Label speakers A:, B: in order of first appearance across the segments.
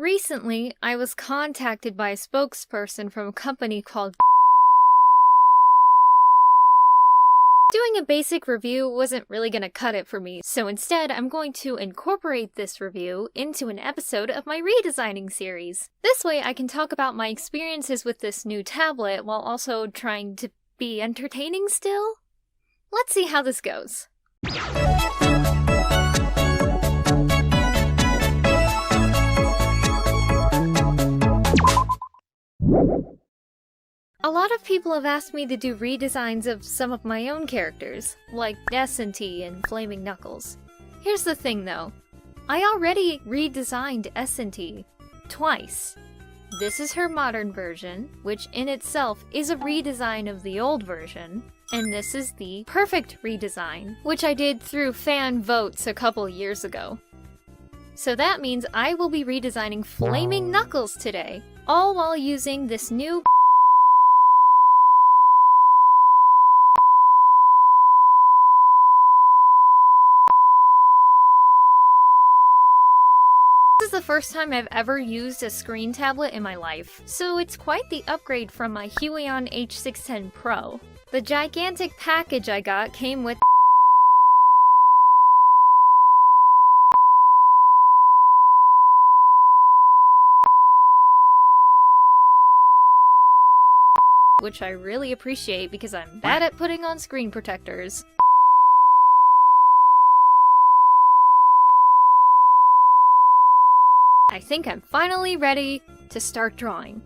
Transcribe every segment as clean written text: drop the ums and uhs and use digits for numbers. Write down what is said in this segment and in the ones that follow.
A: Recently, I was contacted by a spokesperson from a company called Doing a basic review wasn't really gonna cut it for me, so instead I'm going to incorporate this review into an episode of my redesigning series. This way I can talk about my experiences with this new tablet while also trying to be entertaining still? Let's see how this goes. A lot of people have asked me to do redesigns of some of my own characters, like S&T and Flaming Knuckles. Here's the thing though, I already redesigned S&T twice. This is her modern version, which in itself is a redesign of the old version, and this is the perfect redesign, which I did through fan votes a couple years ago. So that means I will be redesigning Flaming Knuckles today, all while using this new This is the first time I've ever used a screen tablet in my life, so it's quite the upgrade from my Huion H610 Pro. The gigantic package I got came with which I really appreciate because I'm bad at putting on screen protectors. I think I'm finally ready to start drawing.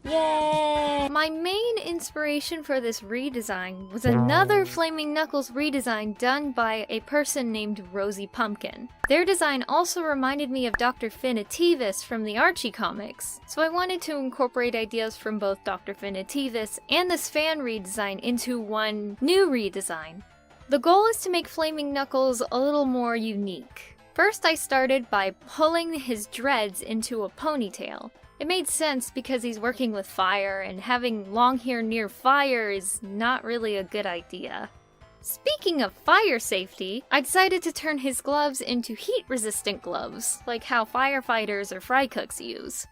A: Yay! My main inspiration for this redesign was another Flaming Knuckles redesign done by a person named Rosie Pumpkin. Their design also reminded me of Dr. Finitivis from the Archie comics, so I wanted to incorporate ideas from both Dr. Finitivis and this fan redesign into one new redesign. The goal is to make Flaming Knuckles a little more unique. First I started by pulling his dreads into a ponytail. It made sense because he's working with fire, and having long hair near fire is not really a good idea. Speaking of fire safety, I decided to turn his gloves into heat-resistant gloves, like how firefighters or fry cooks use.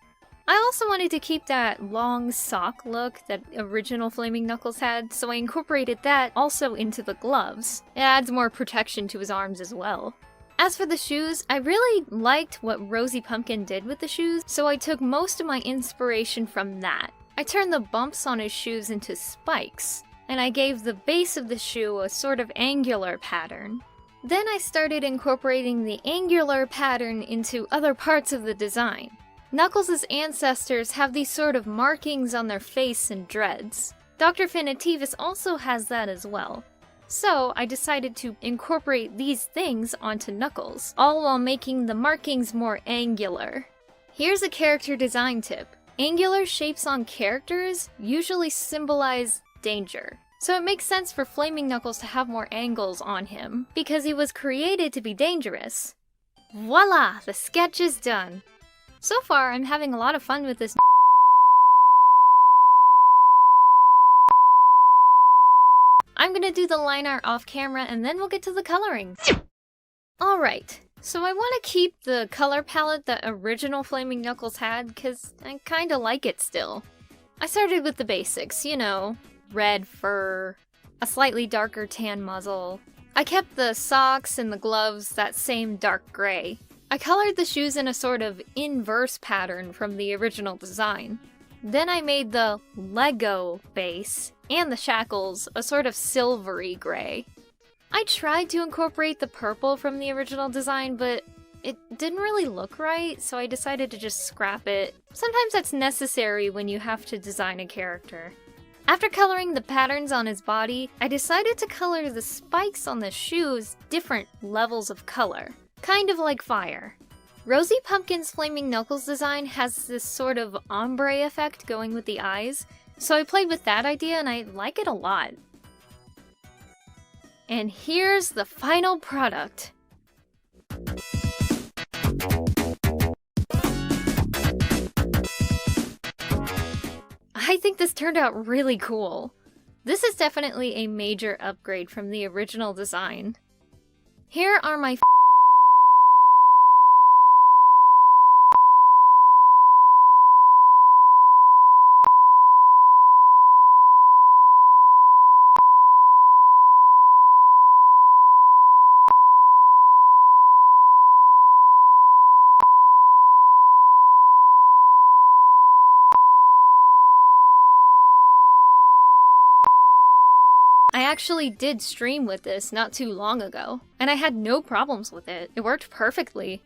A: I also wanted to keep that long sock look that original Flaming Knuckles had, so I incorporated that also into the gloves. It adds more protection to his arms as well. As for the shoes, I really liked what Rosie Pumpkin did with the shoes, so I took most of my inspiration from that. I turned the bumps on his shoes into spikes, and I gave the base of the shoe a sort of angular pattern. Then I started incorporating the angular pattern into other parts of the design. Knuckles' ancestors have these sort of markings on their face and dreads. Dr. Finitivis also has that as well. So I decided to incorporate these things onto Knuckles, all while making the markings more angular. Here's a character design tip. Angular shapes on characters usually symbolize danger. So it makes sense for Flaming Knuckles to have more angles on him, because he was created to be dangerous. Voila! The sketch is done. So far, I'm having a lot of fun with this. I'm gonna do the line art off camera and then we'll get to the coloring. Alright, so I want to keep the color palette that original Flaming Knuckles had because I kinda like it still. I started with the basics, you know, red fur, a slightly darker tan muzzle. I kept the socks and the gloves that same dark gray. I colored the shoes in a sort of inverse pattern from the original design. Then I made the Lego base and the shackles a sort of silvery gray. I tried to incorporate the purple from the original design, but it didn't really look right, so I decided to just scrap it. Sometimes that's necessary when you have to design a character. After coloring the patterns on his body, I decided to color the spikes on the shoes different levels of color. Kind of like fire. Rosie Pumpkin's Flaming Knuckles design has this sort of ombre effect going with the eyes, so I played with that idea and I like it a lot. And here's the final product. I think this turned out really cool. This is definitely a major upgrade from the original design. Here are my actually did stream with this not too long ago, and I had no problems with it. It worked perfectly.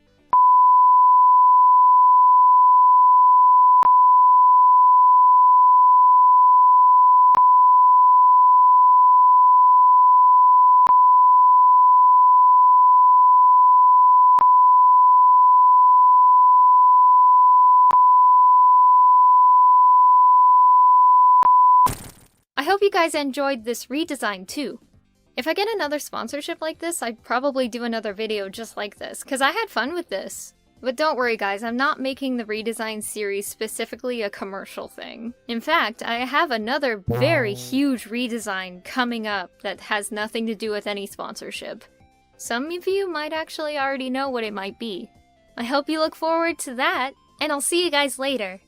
A: I hope you guys enjoyed this redesign too. If I get another sponsorship like this, I'd probably do another video just like this, because I had fun with this. But don't worry guys, I'm not making the redesign series specifically a commercial thing. In fact, I have another very huge redesign coming up that has nothing to do with any sponsorship. Some of you might actually already know what it might be. I hope you look forward to that, and I'll see you guys later.